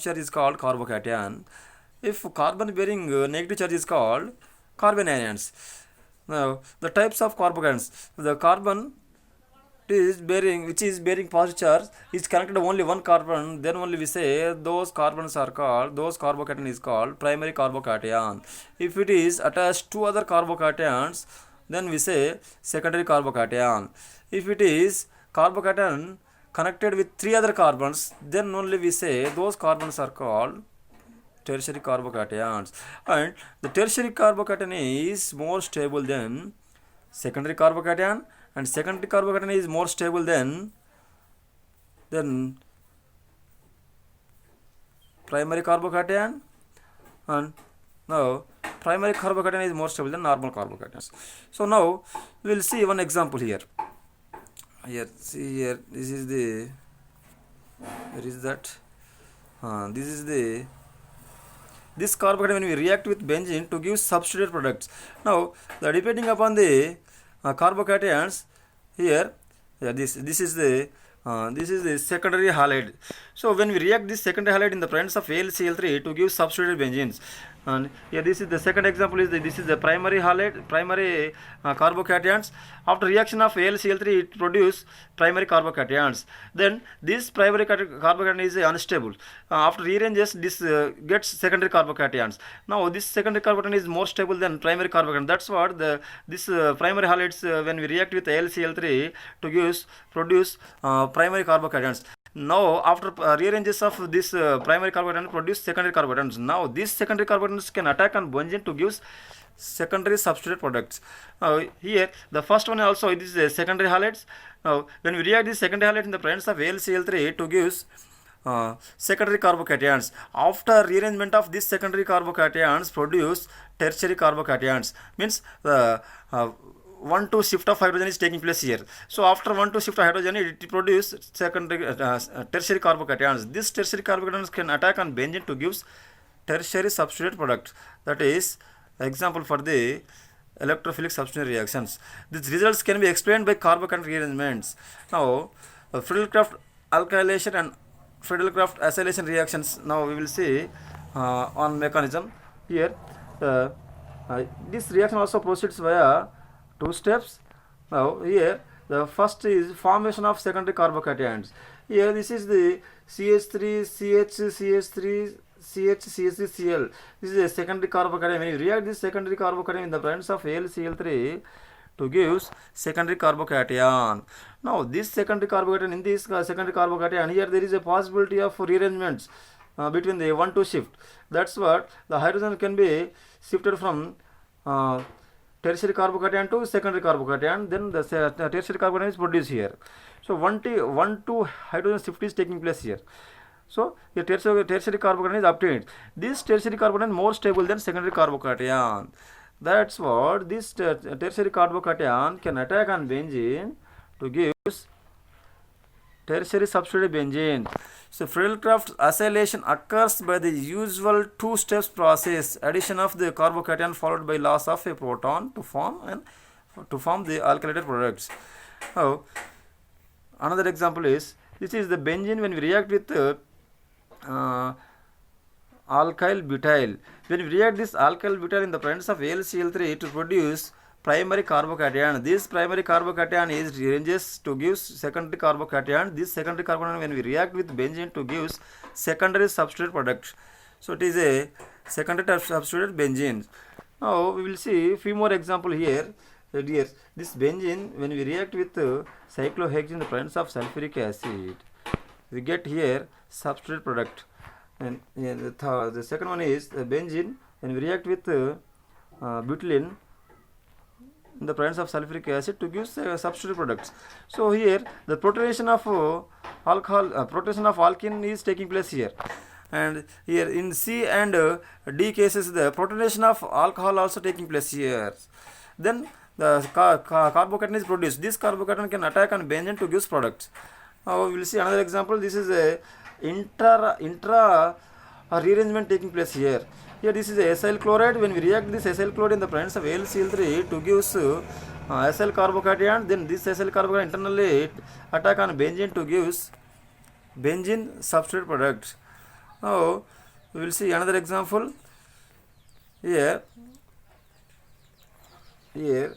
charge is called carbocation. If carbon bearing negative charge is called carbon anions. Now the types of carbocations. The carbon which is bearing positive charge is connected to only one carbon, then only we say those carbocation is called primary carbocation. If it is attached to other carbocations, then we say secondary carbocation. If it is carbocation connected with three other carbons, then only we say those carbons are called tertiary carbocations. And the tertiary carbocation is more stable than secondary carbocation, and secondary carbocation is more stable than primary carbocation, and now primary carbocation is more stable than normal carbocations. So now we will see one example here. See here, this is the, where is that? This is the, this carbocation when we react with benzene to give substitute products. Now depending upon the carbocations here, this is the secondary halide. So when we react this secondary halide in the presence of AlCl3 to give substituted benzenes, and here this is the second example is this is the primary halide, primary carbocations. After reaction of AlCl3 it produce primary carbocations. Then this primary carbocation is unstable. After rearranges this gets secondary carbocations. Now this secondary carbocation is more stable than primary carbocation. That's what this primary halides when we react with AlCl3 to produce primary carbocations. Now after rearranges of this primary carbocation produce secondary carbocations. Now these secondary carbocations can attack on benzene to give secondary substitute products. Here the first one also this is secondary halides. Now when we react this secondary halide in the presence of AlCl3 to give secondary carbocations, after rearrangement of this secondary carbocations produce tertiary carbocations, means the 1-2 shift of hydrogen is taking place here. So after 1-2 shift of hydrogen it produces secondary tertiary carbocations. This tertiary carbocations can attack on benzene to give tertiary substitute product. That is example for the electrophilic substitution reactions. These results can be explained by carbocation rearrangements. Now Friedel-Crafts alkylation and Friedel-Crafts acylation reactions. Now we will see on mechanism here. This reaction also proceeds via two steps. Now here the first is formation of secondary carbocations. Here this is the CH3 CH3CH CH3Cl. This is a secondary carbocation. When you react this secondary carbocation in the presence of AlCl3 to give secondary carbocation. Now this secondary carbocation, in this secondary carbocation, here there is a possibility of rearrangements between the 1-2 shift. That's what the hydrogen can be shifted from tertiary carbocation to secondary carbocation, then the tertiary carbocation is produced here. So 1-2 hydrogen shift is taking place here. So the tertiary carbocation is obtained. This tertiary carbocation is more stable than secondary carbocation. That's what this tertiary carbocation can attack on benzene to give tertiary substituted benzene. So Friedel-Crafts acylation occurs by the usual two steps process: addition of the carbocation followed by loss of a proton to form the alkylated products. Now another example is this is the benzene when we react with alkyl butyl. When we react this alkyl butyl in the presence of AlCl3 to produce primary carbocation, this primary carbocation is rearranges to give secondary carbocation. This secondary carbocation when we react with benzene to give secondary substitute product. So it is a secondary substituted benzene. Now we will see a few more example here. Here this benzene when we react with cyclohexene in the presence of sulfuric acid, we get here substitute product. And the second one is benzene when we react with butylene in the presence of sulfuric acid to give substitute products. So here the protonation of alkene is taking place here, and here in C and D cases the protonation of alcohol also taking place here. Then the carbocation is produced. This carbocation can attack on benzene to give products. Now we will see another example. This is a intra rearrangement taking place here. Here this is acyl chloride. When we react this acyl chloride in the presence of AlCl3 to give acyl carbocation, then this acyl carbocation internally attack on benzene to give benzene substitute product. Now we will see another example here. Here,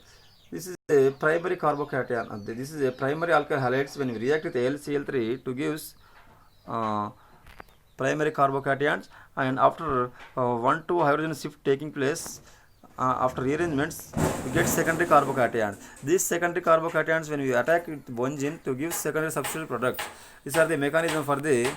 this is a primary carbocation. This is a primary alkyl halides when we react with AlCl3 to gives primary carbocations, and after 1,2 hydrogen shift taking place, after rearrangements we get secondary carbocations. These secondary carbocations, when we attack with benzene to give secondary substitute products, these are the mechanism for the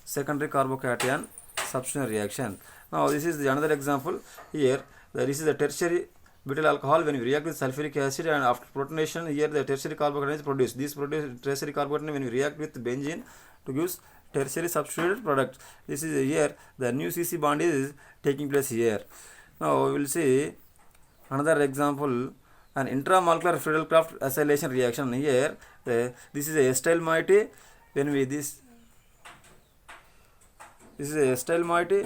secondary carbocation substitution reaction. Now this is the another example here. This is the tertiary butyl alcohol when we react with sulfuric acid, and after protonation here the tertiary carbocation is produced. This tertiary carbocation when we react with benzene to give tertiary substituted product. This is here the new CC bond is taking place here. Now we will see another example, an intramolecular Friedel-Crafts acylation reaction. Here this is a acetyl moiety. When we this is a acetyl moiety.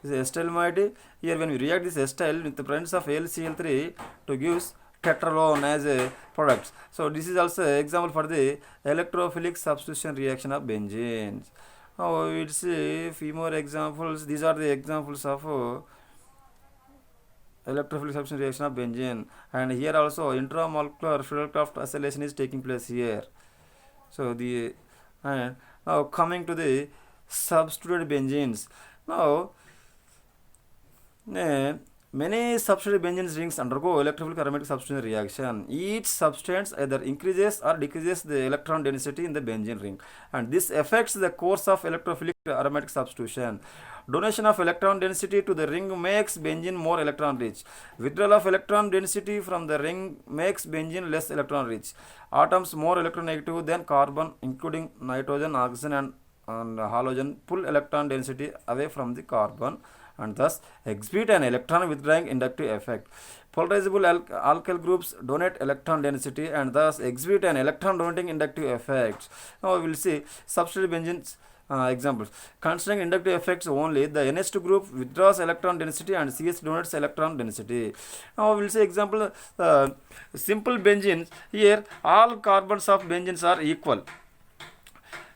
This is acetyl moiety. Here when we react this acetyl with the presence of AlCl3 to give tetralone as a product. So this is also an example for the electrophilic substitution reaction of benzenes. Now we will see a few more examples. These are the examples of electrophilic substitution reaction of benzene, and here also intramolecular Friedel-Crafts acylation is taking place here. So the and now coming to the substituted benzenes. Now many substituted benzene rings undergo electrophilic aromatic substitution reaction. Each substance either increases or decreases the electron density in the benzene ring, and this affects the course of electrophilic aromatic substitution. Donation of electron density to the ring makes benzene more electron rich. Withdrawal of electron density from the ring makes benzene less electron rich. Atoms more electronegative than carbon, including nitrogen, oxygen, and halogen, pull electron density away from the carbon and thus exhibit an electron withdrawing inductive effect. Polarizable alkyl groups donate electron density and thus exhibit an electron donating inductive effect. Now we will see substituted benzenes examples. Considering inductive effects only, the NH2 group withdraws electron density and CH donates electron density. Now we will see example simple benzenes. Here all carbons of benzenes are equal.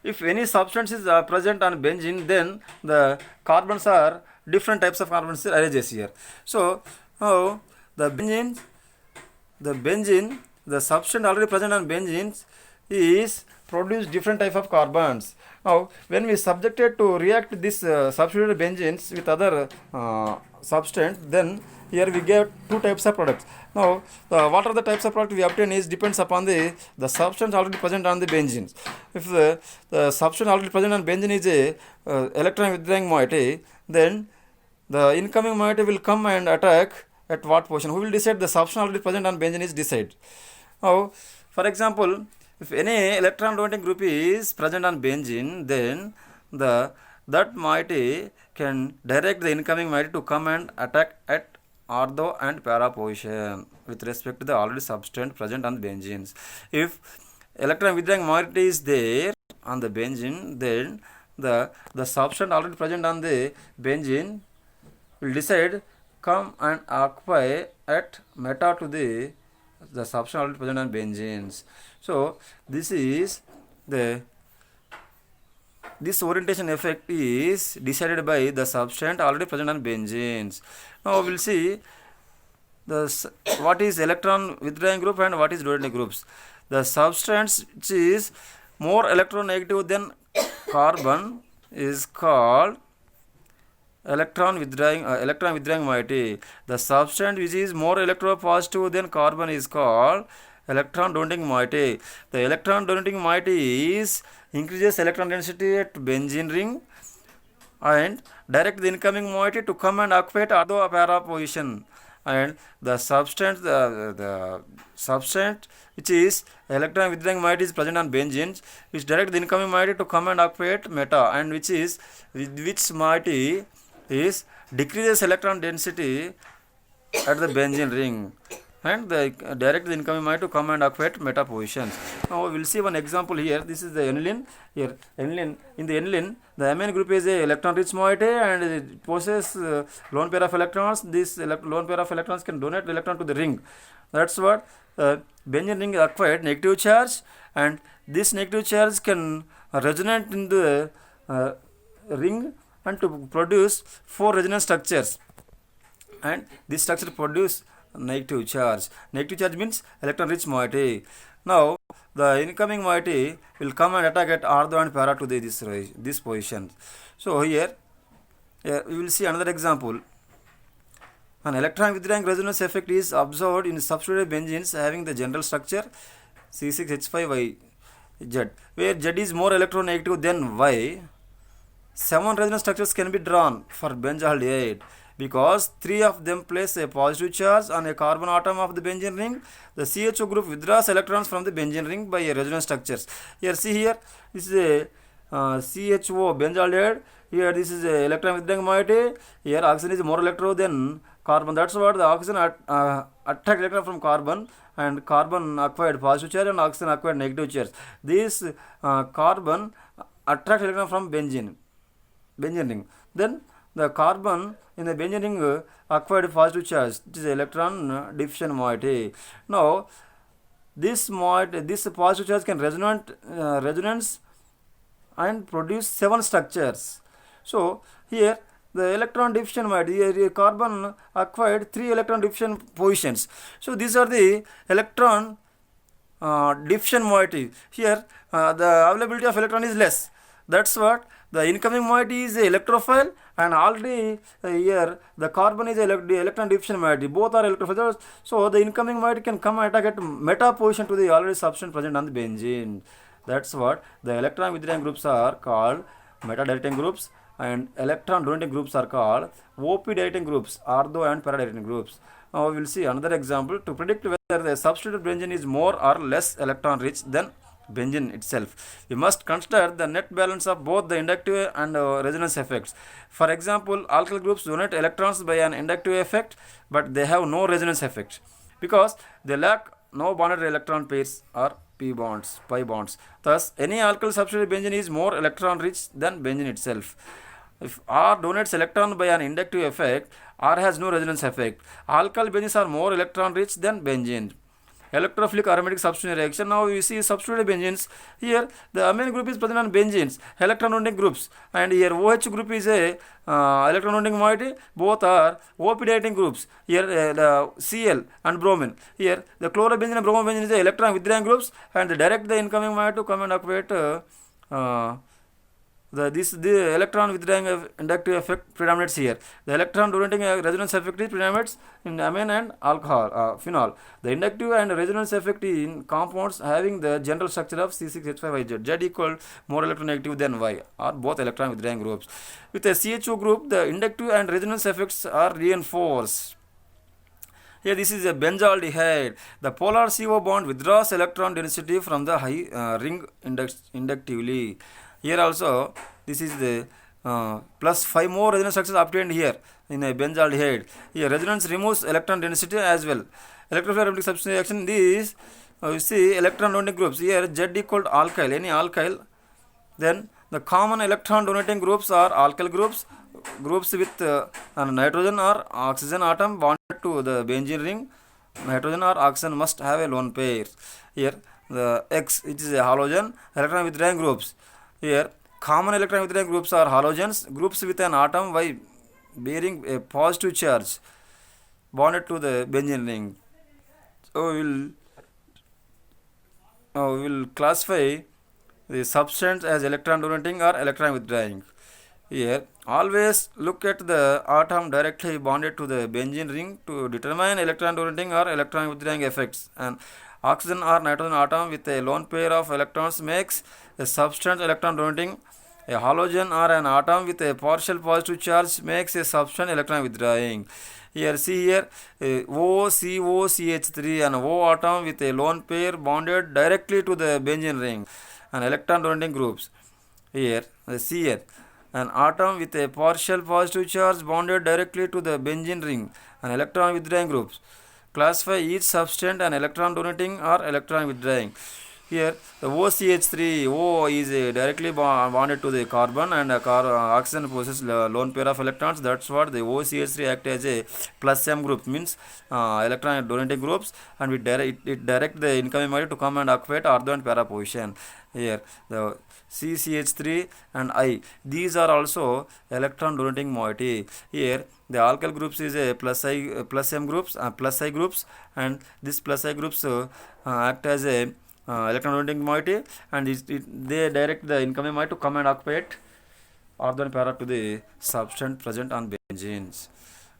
If any substance is present on benzene, then the carbons are different types of carbons arranges here. So now the benzene, the substance already present on benzene is produce different type of carbons. Now when we subjected to react this substituted benzenes with other substance, then here we get two types of products. Now what are the types of product we obtain is depends upon the substance already present on the benzene. If the substance already present on benzene is a electron withdrawing moiety, then the incoming moiety will come and attack at what position. Who will decide? The substance already present on benzene is decide. Now for example, if any electron donating group is present on benzene, then that moiety can direct the incoming moiety to come and attack at ortho and para position with respect to the already substance present on benzenes. If electron withdrawing moiety is there on the benzene, then the substance already present on the benzene will decide come and occupy at meta to the substance already present on benzenes. So this orientation effect is decided by the substance already present on benzenes. Now we will see what is electron withdrawing group and what is donating groups. The substance which is more electronegative than carbon is called electron withdrawing moiety. The substance which is more electropositive than carbon is called electron donating moiety. The electron donating moiety is increases electron density at benzene ring and direct the incoming moiety to come and occupy at ortho para position, and the substance which is electron withdrawing moiety is present on benzene, which direct the incoming moiety to come and occupy at meta, and which moiety is decreases electron density at the benzene ring and the direct the incoming moiety to come and occupy at meta positions. Now we will see one example here. This is the aniline. Here aniline, in the aniline the amine group is a electron rich moiety and it possesses lone pair of electrons. This lone pair of electrons can donate the electron to the ring. That's what benzene ring acquired negative charge, and this negative charge can resonate in the ring and to produce four resonance structures, and this structure produce negative charge. Negative charge means electron rich moiety. Now the incoming moiety will come and attack at ortho and para to this position. So here we will see another example. An electron withdrawing resonance effect is observed in substituted benzenes having the general structure C6H5YZ, where Z is more electronegative than Y. 7 resonance structures can be drawn for benzaldehyde because 3 of them place a positive charge on a carbon atom of the benzene ring. The CHO group withdraws electrons from the benzene ring by a resonance structures. Here, see here, this is a CHO benzaldehyde. Here, this is a electron withdrawing moiety. Here, oxygen is more electro than carbon. That's what the oxygen attract electron from carbon, and carbon acquired positive charge and oxygen acquired negative charge. This carbon attract electron from benzene ring. Then the carbon in the benzene ring acquired positive charge. It is electron deficient moiety. Now this positive charge can resonance and produce 7 structures. So here the electron deficient moiety, carbon acquired 3 electron deficient positions. So these are the electron deficient moiety. Here the availability of electron is less. That's what the incoming moiety is electrophile, and already here the carbon is electron deficient moiety. Both are electrophile. So the incoming moiety can come and attack at meta position to the already substance present on the benzene. That's what the electron withdrawing groups are called meta directing groups, and electron donating groups are called OP directing groups, ortho and para directing groups. Now we will see another example to predict whether the substituted benzene is more or less electron rich than benzene itself. We must consider the net balance of both the inductive and resonance effects. For example, alkyl groups donate electrons by an inductive effect, but they have no resonance effect because they lack no bonded electron pairs or pi bonds. Thus, any alkyl substituted benzene is more electron rich than benzene itself. If R donates electron by an inductive effect, R has no resonance effect. Alkyl benzenes are more electron rich than benzene. Electrophilic aromatic substitution reaction. Now you see substituted benzenes. Here the amine group is present on benzenes, electron donating groups, and here OH group is a electron donating moiety. Both are OP directing groups. Here the Cl and bromine. Here the chlorobenzene and bromobenzene is the electron withdrawing groups, and they direct the incoming moiety to come and activate the electron withdrawing inductive effect predominates here. The electron donating resonance effect predominates in amine and alcohol, phenol. The inductive and resonance effect in compounds having the general structure of C6H5YZ. Z equal more electronegative than Y, are both electron withdrawing groups. With a CHO group, the inductive and resonance effects are reinforced. Here this is a benzaldehyde. The polar CO bond withdraws electron density from the high ring inductively. Here also this is the plus 5 more resonance structures obtained here in a benzaldehyde. Here resonance removes electron density as well. Electrophilic aromatic substitution reaction. These you see electron donating groups. Here Z equal to alkyl, any alkyl. Then the common electron donating groups are alkyl groups with nitrogen or oxygen atom bonded to the benzene ring. Nitrogen or oxygen must have a lone pair. Here the X, it is a halogen. Electron withdrawing groups. Here common electron withdrawing groups are halogens, groups with an atom Y bearing a positive charge bonded to the benzene ring. So we will classify the substance as electron donating or electron withdrawing. Here always look at the atom directly bonded to the benzene ring to determine electron donating or electron withdrawing effects, and oxygen or nitrogen atom with a lone pair of electrons makes a substance electron donating. A halogen or an atom with a partial positive charge makes a substance electron withdrawing. Here see here OCOCH3, an O atom with a lone pair bonded directly to the benzene ring, and electron donating groups. Here see here an atom with a partial positive charge bonded directly to the benzene ring, and electron withdrawing groups. Classify each substance an electron donating or electron withdrawing. Here the OCH3 O is directly bonded to the carbon, and oxygen possesses lone pair of electrons. That's what the OCH3 act as a plus M group, means electron donating groups, and it direct the incoming molecule to come and occupy ortho and para position. Here the CCH3 and I, these are also electron donating moiety. Here the alkyl groups is a plus M groups, plus I groups, and this plus I groups act as a electron donating moiety, and they direct the incoming moiety to come and occupy it ortho and para to the substance present on benzenes.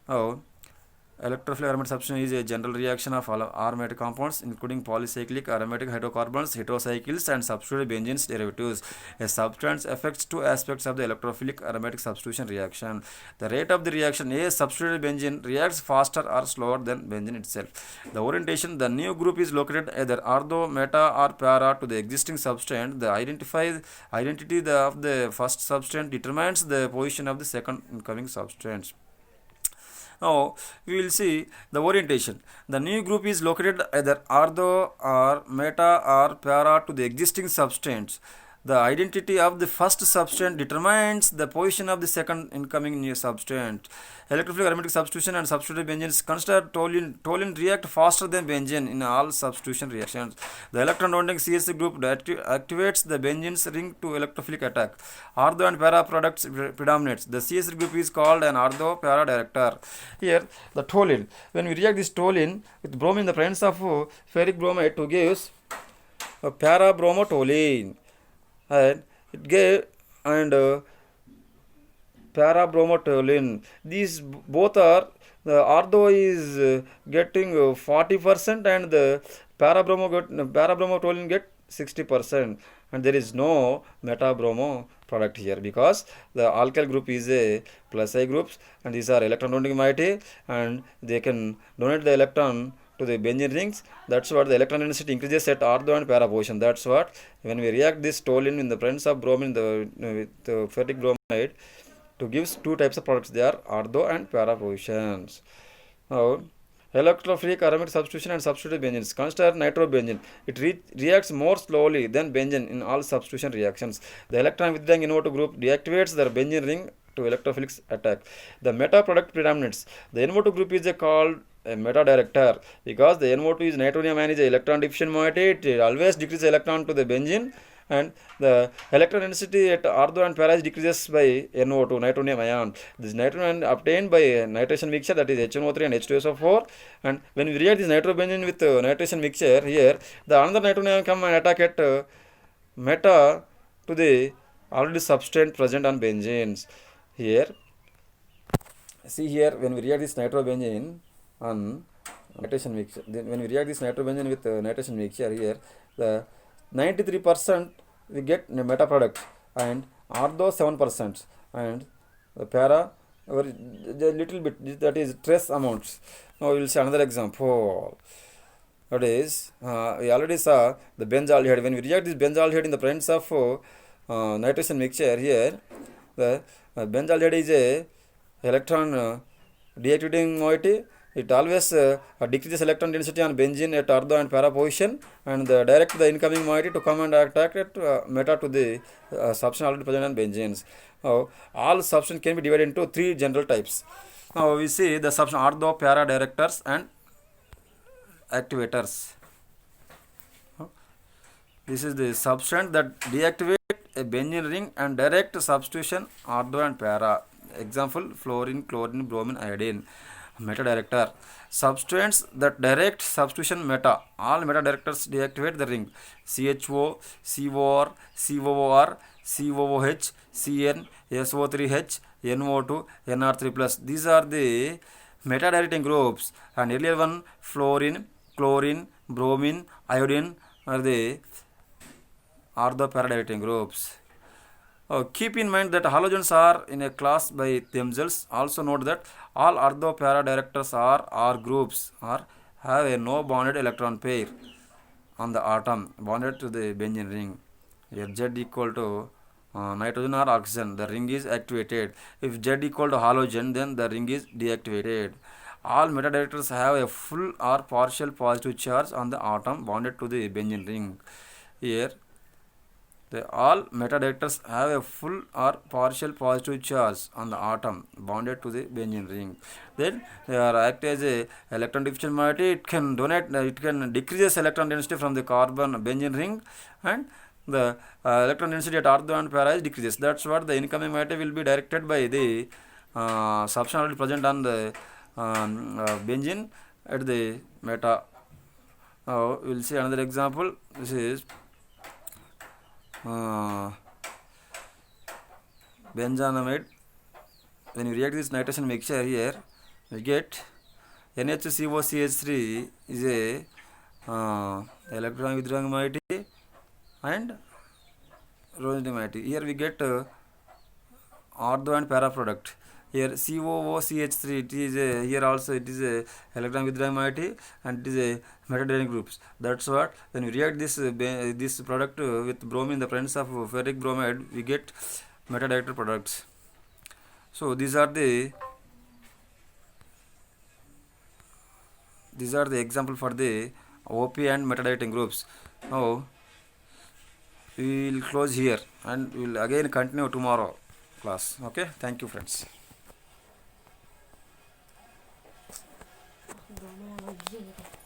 Now, electrophilic aromatic substitution is a general reaction of all aromatic compounds, including polycyclic aromatic hydrocarbons, heterocycles, and substituted benzenes derivatives. A substance affects two aspects of the electrophilic aromatic substitution reaction. The rate of the reaction: a substituted benzene reacts faster or slower than benzene itself. The orientation: the new group is located either ortho, meta, or para to the existing substance. The identity of the first substance determines the position of the second incoming substance. Now we will see the orientation. The new group is located either ortho or meta or para to the existing substance. The identity of the first substance determines the position of the second incoming new substance. Electrophilic aromatic substitution and substituted benzenes. Consider toluene. Toluene react faster than benzene in all substitution reactions. The electron donating CH group activates the benzene's ring to electrophilic attack. Ortho and para products predominates. The CH group is called an ortho para director. Here the toluene. When we react this toluene with bromine in the presence of ferric bromide to give a para bromotoluene, and it gave and para bromotoluene. These both are, the ortho is getting 40% and the para bromotoluene get 60%, and there is no meta bromo product here because the alkyl group is a plus I groups, and these are electron donating moiety, and they can donate the electron to the benzene rings. That's what the electron density increases at ortho and para position. That's what when we react this toluene in the presence of bromine with the ferric bromide to gives two types of products. They are ortho and para positions. Now electrophilic aromatic substitution and substituted benzenes. Consider nitrobenzene. It reacts more slowly than benzene in all substitution reactions. The electron withdrawing NO2 group deactivates the benzene ring to electrophilic attack. The meta product predominates. The NO2 group is called a meta director because the NO2 is nitronium ion is a electron deficient moiety. It always decreases electron to the benzene, and the electron density at ortho and para decreases by NO2 nitronium ion. This nitrogen ion obtained by nitration mixture, that is HNO3 and H2SO4, and when we react this nitrobenzene with nitration mixture, here the another nitronium ion come and attack at meta to the already substance present on benzenes. Here see, here when we react this nitrobenzene on nitration mixture, then when we react this nitrobenzene with nitration mixture, here the 93% we get meta product, and ortho 7%, and the para the little bit, that is trace amounts. Now we will see another example. That is we already saw the benzaldehyde. When we react this benzaldehyde in the presence of nitration mixture, here the benzaldehyde is a electron deactivating moiety. It always decreases electron density on benzene at ortho and para position, and direct the incoming moiety to come and attack at meta to the substance already present on benzenes. Now all substance can be divided into three general types. Now we see the substance ortho, para directors and activators. This is the substance that deactivate a benzene ring and direct substitution ortho and para. Example: fluorine, chlorine, bromine, iodine. Meta director: substance that direct substitution meta. All meta directors deactivate the ring. CHO, COR, COOR, COOH, CN, SO3H, NO2, NR3+. These are the meta directing groups, and earlier one, fluorine, chlorine, bromine, iodine, are the ortho para directing groups. Keep in mind that halogens are in a class by themselves. Also note that all ortho para directors are R groups or have a no bonded electron pair on the atom bonded to the benzene ring. Here Z equal to nitrogen or oxygen, the ring is activated. If Z equal to halogen, then the ring is deactivated. All meta directors have a full or partial positive charge on the atom bonded to the benzene ring. here all metadetectors have a full or partial positive charge on the atom bonded to the benzene ring. Then they are act as a electron deficient moiety. It can donate, it can decrease electron density from the carbon benzene ring, and the electron density at ortho and para is decreases. That's what the incoming moiety will be directed by the substance already present on the benzene at the meta. Now we will see another example. This is benzanamide. When you react this nitrogen mixture here, we get NHCOCH3 is a electron withdrawing moiety and rotating moiety. Here we get ortho and para product. Here COOCH3, it is a, here also it is a electron withdrawing moiety and it is a metadieting groups. That's what when we react this this product with bromine in the presence of ferric bromide, we get metadirected products. So these are the example for the OP and metadirecting groups. Now we will close here and we will again continue tomorrow class. Okay, thank you friends. दोनों अलग ही है।